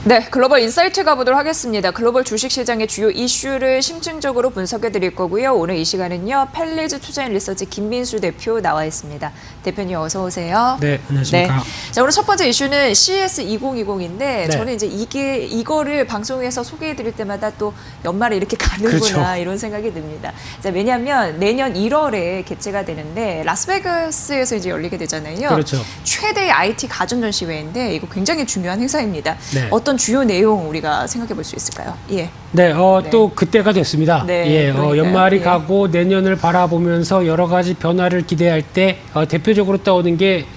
네, 글로벌 인사이트 가보도록 하겠습니다. 글로벌 주식시장의 주요 이슈를 심층적으로 분석해 드릴 거고요. 오늘 이 시간은요, 펠리즈 투자인 리서치 김민수 대표 나와 있습니다. 대표님 어서 오세요. 네, 안녕하십니까. 네. 자, 오늘 첫 번째 이슈는 CES 2020인데 네. 저는 이제 이거를 방송에서 소개해 드릴 때마다 또 연말에 이렇게 가는구나 그렇죠. 이런 생각이 듭니다. 자, 왜냐하면 내년 1월에 개최가 되는데 라스베가스에서 이제 열리게 되잖아요. 그렇죠. 최대의 IT 가전 전시회인데 이거 굉장히 중요한 행사입니다. 네. 어떤 주요 내용 우리가 생각해 볼 수 있을까요? 예. 네, 네. 또 그때가 됐습니다. 네, 예, 그러니까요. 연말이 예. 가고 내년을 바라보면서 여러 가지 변화를 기대할 때 대표적으로 떠오르는 게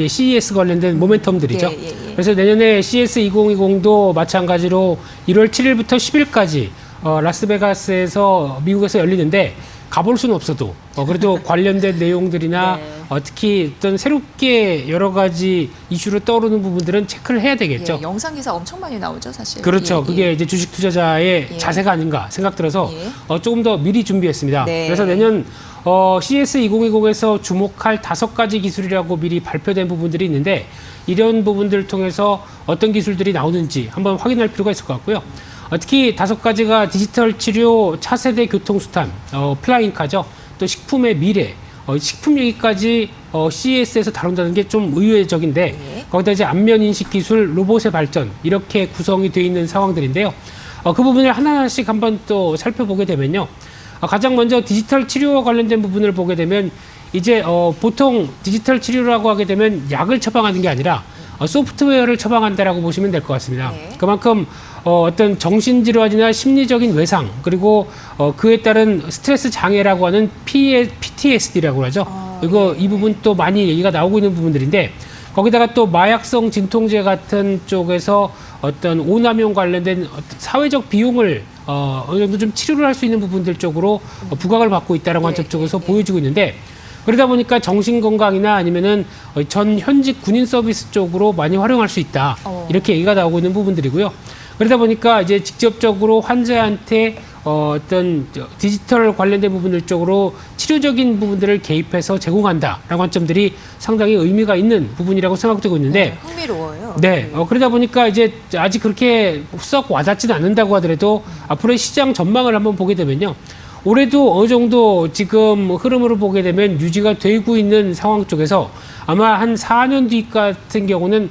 CES 관련된 모멘텀들이죠. 예. 그래서 내년에 CES 2020도 마찬가지로 1월 7일부터 10일까지 라스베가스에서 미국에서 열리는데 가볼 수는 없어도 그래도 관련된 내용들이나 네. 특히 어떤 새롭게 여러 가지 이슈로 떠오르는 부분들은 체크를 해야 되겠죠. 예, 영상 기사 엄청 많이 나오죠, 사실. 그렇죠. 예, 그게 이제 주식 투자자의 예. 자세가 아닌가 생각 들어서 예. 조금 더 미리 준비했습니다. 네. 그래서 내년 CES 2020에서 주목할 5가지 기술이라고 미리 발표된 부분들이 있는데 이런 부분들을 통해서 어떤 기술들이 나오는지 한번 확인할 필요가 있을 것 같고요. 특히 5가지가 디지털 치료, 차세대 교통수단, 플라잉카죠. 또 식품의 미래, 식품 얘기까지 CES에서 다룬다는 게 좀 의외적인데 예. 거기다 이제 안면 인식 기술, 로봇의 발전 이렇게 구성이 되어 있는 상황들인데요. 그 부분을 하나하나씩 한번 또 살펴보게 되면요. 가장 먼저 디지털 치료와 관련된 부분을 보게 되면 이제 보통 디지털 치료라고 하게 되면 약을 처방하는 게 아니라 소프트웨어를 처방한다라고 보시면 될 것 같습니다. 네. 그만큼 어떤 정신질환이나 심리적인 외상 그리고 그에 따른 스트레스 장애라고 하는 PTSD라고 하죠. 이 부분 또 많이 얘기가 나오고 있는 부분들인데 거기다가 또 마약성 진통제 같은 쪽에서 어떤 오남용 관련된 어떤 사회적 비용을 어느 정도 좀 치료를 할 수 있는 부분들 쪽으로 부각을 받고 있다는 관점 쪽에서 보여지고 있는데 그러다 보니까 정신건강이나 아니면은 전 현직 군인 서비스 쪽으로 많이 활용할 수 있다. 이렇게 얘기가 나오고 있는 부분들이고요. 그러다 보니까 이제 직접적으로 환자한테 어떤 디지털 관련된 부분들 쪽으로 치료적인 부분들을 개입해서 제공한다라는 관점들이 상당히 의미가 있는 부분이라고 생각되고 있는데 흥미로워요. 네, 그러다 보니까 이제 아직 그렇게 썩 와닿지는 않는다고 하더라도 앞으로의 시장 전망을 한번 보게 되면요. 올해도 어느 정도 지금 흐름으로 보게 되면 유지가 되고 있는 상황 쪽에서 아마 한 4년 뒤 같은 경우는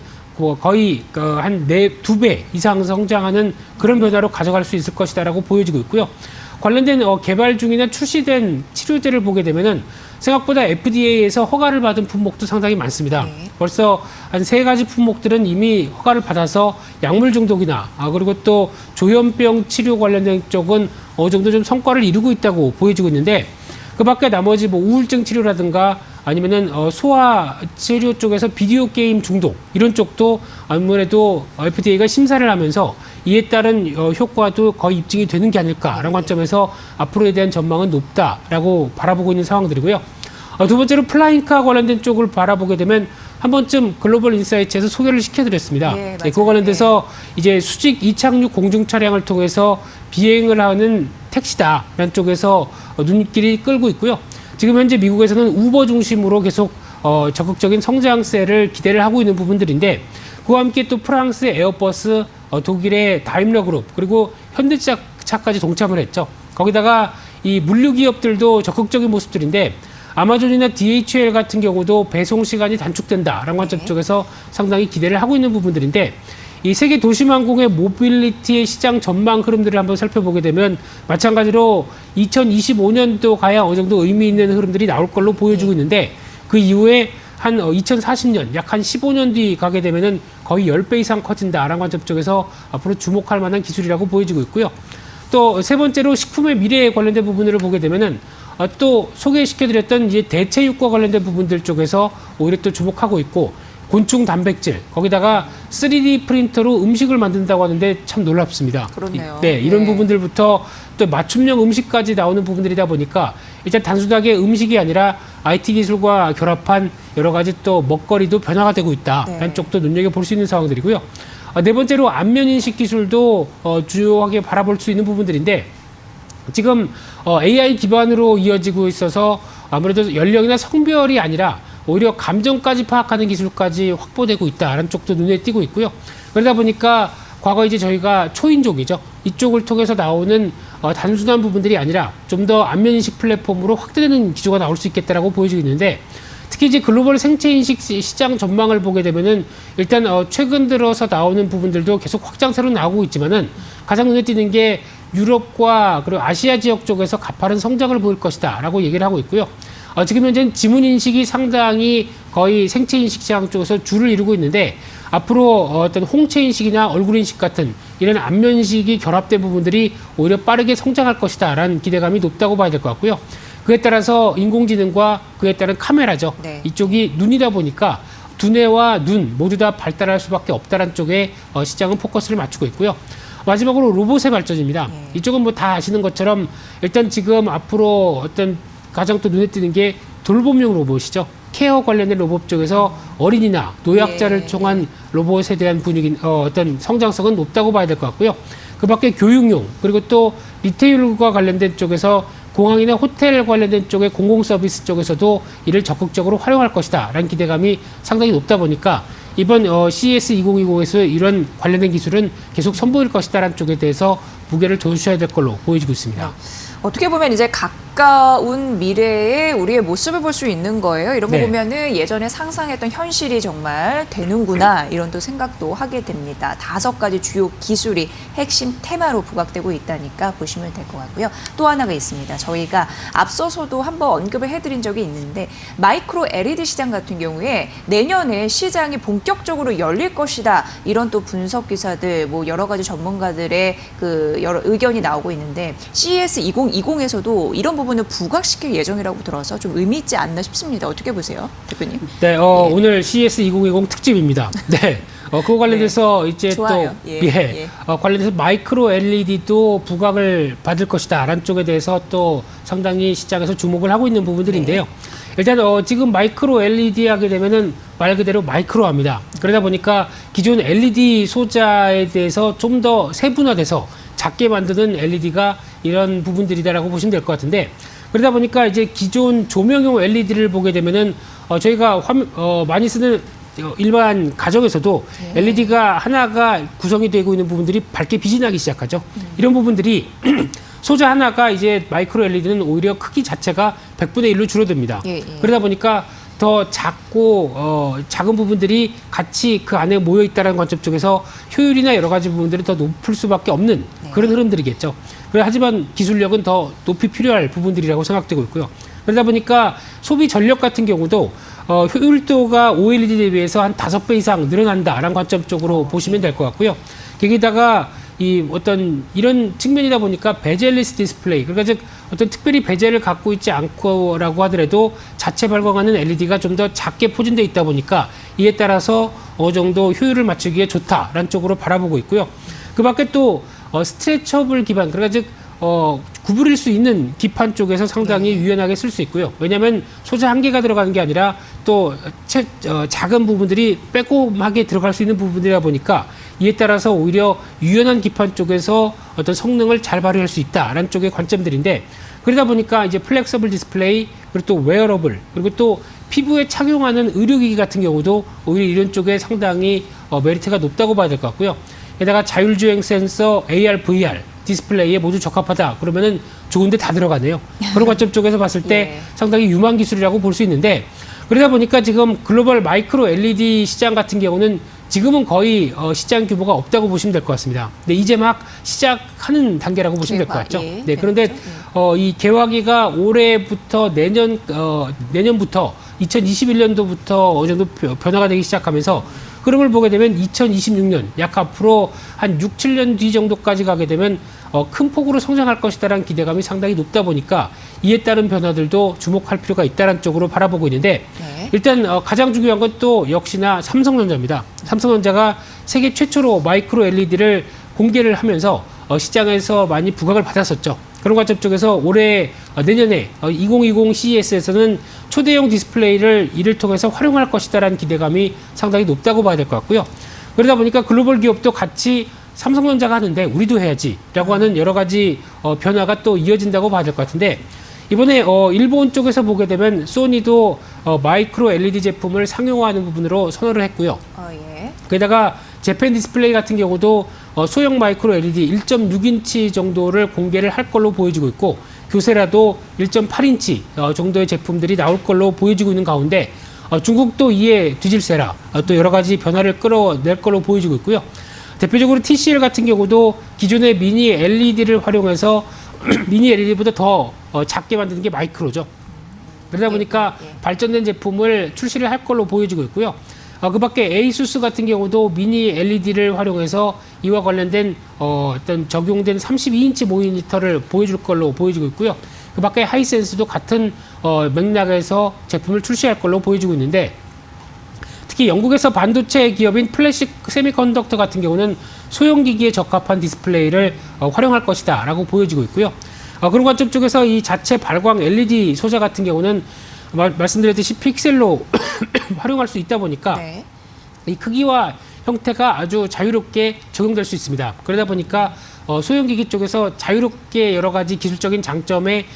거의 한 2배 이상 성장하는 그런 변화로 가져갈 수 있을 것이다라고 보여지고 있고요. 관련된 개발 중이나 출시된 치료제를 보게 되면은 생각보다 FDA에서 허가를 받은 품목도 상당히 많습니다. 네. 벌써 한 3가지 품목들은 이미 허가를 받아서 약물 중독이나 그리고 또 조현병 치료 관련된 쪽은 어느 정도 좀 성과를 이루고 있다고 보여지고 있는데 그 밖에 나머지 뭐 우울증 치료라든가 아니면은 소아 치료 쪽에서 비디오 게임 중독 이런 쪽도 아무래도 FDA가 심사를 하면서 이에 따른 효과도 거의 입증이 되는 게 아닐까라는 관점에서 앞으로에 대한 전망은 높다라고 바라보고 있는 상황들이고요. 두 번째로 플라잉카 관련된 쪽을 바라보게 되면 한 번쯤 글로벌 인사이트에서 소개를 시켜드렸습니다. 네, 그 관련돼서 이제 수직 이착륙 공중 차량을 통해서 비행을 하는 택시다라는 쪽에서 눈길이 끌고 있고요. 지금 현재 미국에서는 우버 중심으로 계속 적극적인 성장세를 기대를 하고 있는 부분들인데 그와 함께 또 프랑스의 에어버스, 독일의 다임러 그룹 그리고 현대차까지 동참을 했죠. 거기다가 이 물류 기업들도 적극적인 모습들인데 아마존이나 DHL 같은 경우도 배송 시간이 단축된다라는 관점 쪽에서 상당히 기대를 하고 있는 부분들인데 이 세계 도심항공의 모빌리티의 시장 전망 흐름들을 한번 살펴보게 되면 마찬가지로 2025년도 가야 어느 정도 의미 있는 흐름들이 나올 걸로 보여지고 있는데 그 이후에 한 2040년, 약 한 15년 뒤 가게 되면은 거의 10배 이상 커진다라는 관점 쪽에서 앞으로 주목할 만한 기술이라고 보여지고 있고요. 또 세 번째로 식품의 미래에 관련된 부분들을 보게 되면은 또 소개시켜드렸던 이제 대체육과 관련된 부분들 쪽에서 오히려 또 주목하고 있고 곤충 단백질 거기다가 3D 프린터로 음식을 만든다고 하는데 참 놀랍습니다. 그렇네요. 네, 이런 네. 부분들부터 또 맞춤형 음식까지 나오는 부분들이다 보니까 일단 단순하게 음식이 아니라 IT 기술과 결합한 여러 가지 또 먹거리도 변화가 되고 있다라는 네. 쪽도 눈여겨볼 수 있는 상황들이고요. 네 번째로 안면인식 기술도 주요하게 바라볼 수 있는 부분들인데 지금 AI 기반으로 이어지고 있어서 아무래도 연령이나 성별이 아니라 오히려 감정까지 파악하는 기술까지 확보되고 있다는 쪽도 눈에 띄고 있고요. 그러다 보니까 과거 이제 저희가 초인종이죠. 이쪽을 통해서 나오는 단순한 부분들이 아니라 좀 더 안면인식 플랫폼으로 확대되는 기조가 나올 수 있겠다라고 보여지고 있는데, 특히 이제 글로벌 생체인식 시장 전망을 보게 되면은 일단 최근 들어서 나오는 부분들도 계속 확장세로 나오고 있지만은 가장 눈에 띄는 게 유럽과 그리고 아시아 지역 쪽에서 가파른 성장을 보일 것이다라고 얘기를 하고 있고요. 지금 현재는 지문 인식이 상당히 거의 생체 인식 시장 쪽에서 줄을 이루고 있는데, 앞으로 어떤 홍채 인식이나 얼굴 인식 같은 이런 안면 인식이 결합된 부분들이 오히려 빠르게 성장할 것이다라는 기대감이 높다고 봐야 될 것 같고요. 그에 따라서 인공지능과 그에 따른 카메라죠. 네. 이쪽이 눈이다 보니까 두뇌와 눈 모두 다 발달할 수밖에 없다는 쪽에 시장은 포커스를 맞추고 있고요. 마지막으로 로봇의 발전입니다. 이쪽은 뭐 다 아시는 것처럼 일단 지금 앞으로 어떤 가장 또 눈에 띄는 게 돌봄용 로봇이죠. 케어 관련된 로봇 쪽에서 어린이나 노약자를 통한 로봇에 대한 분위기, 어떤 성장성은 높다고 봐야 될 것 같고요. 그 밖에 교육용, 그리고 또 리테일과 관련된 쪽에서 공항이나 호텔 관련된 쪽의 공공 서비스 쪽에서도 이를 적극적으로 활용할 것이다 라는 기대감이 상당히 높다 보니까 이번 CES 2020에서 이런 관련된 기술은 계속 선보일 것이다 라는 쪽에 대해서 무게를 둬주셔야 될 걸로 보여지고 있습니다. 어떻게 보면 이제 가까운 미래에 우리의 모습을 볼 수 있는 거예요. 이런 거 네. 보면은 예전에 상상했던 현실이 정말 되는구나 이런 또 생각도 하게 됩니다. 5가지 주요 기술이 핵심 테마로 부각되고 있다니까 보시면 될 것 같고요. 또 하나가 있습니다. 저희가 앞서서도 한번 언급을 해드린 적이 있는데 마이크로 LED 시장 같은 경우에 내년에 시장이 본격적으로 열릴 것이다. 이런 또 분석 기사들, 뭐 여러 가지 전문가들의 그 여러 의견이 나오고 있는데 CES 2020에서도 이런 부분을 부각시킬 예정이라고 들어서 좀 의미 있지 않나 싶습니다. 어떻게 보세요, 대표님? 네, 오늘 CES 2020 특집입니다. 네. 그거 관련해서 이제 좋아요. 또 관련해서 마이크로 LED도 부각을 받을 것이다 라는 쪽에 대해서 또 상당히 시장에서 주목을 하고 있는 부분들인데요. 일단 지금 마이크로 LED 하게 되면은 말 그대로 마이크로합니다. 그러다 보니까 기존 LED 소자에 대해서 좀 더 세분화돼서 작게 만드는 LED가 이런 부분들이다라고 보시면 될 것 같은데, 그러다 보니까 이제 기존 조명용 LED를 보게 되면은 저희가 많이 쓰는 일반 가정에서도 LED가 하나가 구성이 되고 있는 부분들이 밝게 빛이 나기 시작하죠. 이런 부분들이 소자 하나가 이제 마이크로 LED는 오히려 크기 자체가 100분의 1로 줄어듭니다. 그러다 보니까 더 작고 작은 부분들이 같이 그 안에 모여 있다는 관점 쪽에서 효율이나 여러 가지 부분들이 더 높을 수밖에 없는 그런 흐름들이겠죠. 하지만 기술력은 더 높이 필요할 부분들이라고 생각되고 있고요. 그러다 보니까 소비 전력 같은 경우도 효율도가 OLED에 비해서 한 5배 이상 늘어난다라는 관점 쪽으로 보시면 될 것 같고요. 거기다가 이 어떤 이런 측면이다 보니까 베젤리스 디스플레이, 그러니까 즉 어떤 특별히 베젤을 갖고 있지 않고라고 하더라도 자체 발광하는 LED가 좀 더 작게 포진되어 있다 보니까 이에 따라서 어느 정도 효율을 맞추기에 좋다라는 쪽으로 바라보고 있고요. 그 밖에 또 스트레쳐블 기반, 그러니까 즉 구부릴 수 있는 기판 쪽에서 상당히 유연하게 쓸 수 있고요. 왜냐하면 소자 한 개가 들어가는 게 아니라 또 작은 부분들이 빼꼼하게 들어갈 수 있는 부분이다 보니까 이에 따라서 오히려 유연한 기판 쪽에서 어떤 성능을 잘 발휘할 수 있다라는 쪽의 관점들인데, 그러다 보니까 이제 플렉서블 디스플레이, 그리고 또 웨어러블, 그리고 또 피부에 착용하는 의료기기 같은 경우도 오히려 이런 쪽에 상당히 메리트가 높다고 봐야 될 것 같고요. 게다가 자율주행 센서, AR, VR 디스플레이에 모두 적합하다. 그러면은 좋은데 다 들어가네요. 그런 관점 쪽에서 봤을 때 상당히 유망 기술이라고 볼 수 있는데, 그러다 보니까 지금 글로벌 마이크로 LED 시장 같은 경우는 지금은 거의 시장 규모가 없다고 보시면 될 것 같습니다. 근데 이제 막 시작하는 단계라고 보시면 될 것 같죠. 네, 그런데 이 개화기가 올해부터 내년부터 2021년도부터 어느 정도 변화가 되기 시작하면서 흐름을 보게 되면 2026년 약 앞으로 한 6, 7년 뒤 정도까지 가게 되면 큰 폭으로 성장할 것이다라는 기대감이 상당히 높다 보니까 이에 따른 변화들도 주목할 필요가 있다는 쪽으로 바라보고 있는데, 일단 가장 중요한 건 또 역시나 삼성전자입니다. 삼성전자가 세계 최초로 마이크로 LED를 공개를 하면서 시장에서 많이 부각을 받았었죠. 그런 관점 쪽에서 내년에 2020 CES에서는 초대형 디스플레이를 이를 통해서 활용할 것이다라는 기대감이 상당히 높다고 봐야 될 것 같고요. 그러다 보니까 글로벌 기업도 같이 삼성전자가 하는데 우리도 해야지라고 하는 여러 가지 변화가 또 이어진다고 봐야 될 것 같은데, 이번에 일본 쪽에서 보게 되면 소니도 마이크로 LED 제품을 상용화하는 부분으로 선언을 했고요. 게다가 재팬 디스플레이 같은 경우도 소형 마이크로 LED 1.6인치 정도를 공개를 할 걸로 보여지고 있고 교세라도 1.8인치 정도의 제품들이 나올 걸로 보여지고 있는 가운데 중국도 이에 뒤질세라 또 여러 가지 변화를 끌어낼 걸로 보여지고 있고요. 대표적으로 TCL 같은 경우도 기존의 미니 LED를 활용해서 미니 LED보다 더 작게 만드는 게 마이크로죠. 그러다 보니까 발전된 제품을 출시를 할 걸로 보여지고 있고요. 그 밖에 에이수스 같은 경우도 미니 LED를 활용해서 이와 관련된 어떤 적용된 32인치 모니터를 보여줄 걸로 보여지고 있고요. 그 밖에 하이센스도 같은 맥락에서 제품을 출시할 걸로 보여지고 있는데 특히 영국에서 반도체 기업인 플래시 세미컨덕터 같은 경우는 소형기기에 적합한 디스플레이를 활용할 것이다 라고 보여지고 있고요. 그런 관점 쪽에서 이 자체 발광 LED 소재 같은 경우는 말씀드렸듯이 픽셀로 활용할 수 있다 보니까 네. 이 크기와 형태가 아주 자유롭게 적용될 수 있습니다. 그러다 보니까 소형기기 쪽에서 자유롭게 여러 가지 기술적인 장점에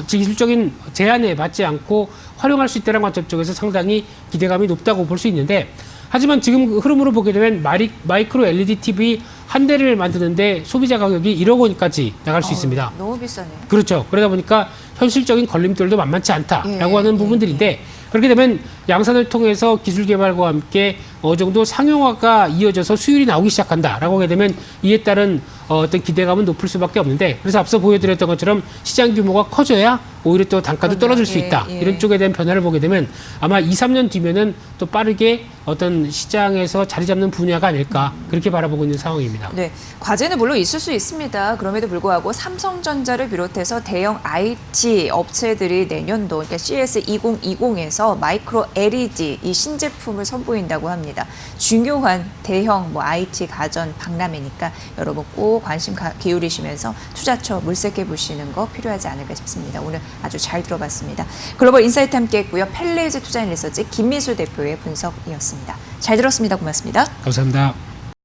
기술적인 제한에 받지 않고 활용할 수 있다는 관점 쪽에서 상당히 기대감이 높다고 볼 수 있는데 하지만 지금 흐름으로 보게 되면 마이크로 LED TV 한 대를 만드는데 소비자 가격이 1억 원까지 나갈 수 있습니다. 너무 비싸네요. 그렇죠. 그러다 보니까 현실적인 걸림돌도 만만치 않다라고 예, 하는 예, 부분들인데 그렇게 되면 양산을 통해서 기술 개발과 함께 어느 정도 상용화가 이어져서 수율이 나오기 시작한다라고 하게 되면 이에 따른 어떤 기대감은 높을 수밖에 없는데 그래서 앞서 보여드렸던 것처럼 시장 규모가 커져야 오히려 또 단가도 떨어질 수 있다. 이런 쪽에 대한 변화를 보게 되면 아마 2, 3년 뒤면은 또 빠르게 어떤 시장에서 자리 잡는 분야가 아닐까 그렇게 바라보고 있는 상황입니다. 네, 과제는 물론 있을 수 있습니다. 그럼에도 불구하고 삼성전자를 비롯해서 대형 IT 업체들이 내년도 그러니까 CS 2020에서 마이크로 LED 이 신제품을 선보인다고 합니다. 중요한 대형 IT 가전 박람회니까 여러분 꼭 관심 기울이시면서 투자처 물색해 보시는 거 필요하지 않을까 싶습니다. 오늘 아주 잘 들어봤습니다. 글로벌 인사이트 함께했고요. 펠레이즈 투자인 리서치 김미수 대표의 분석이었습니다. 잘 들었습니다. 고맙습니다. 감사합니다.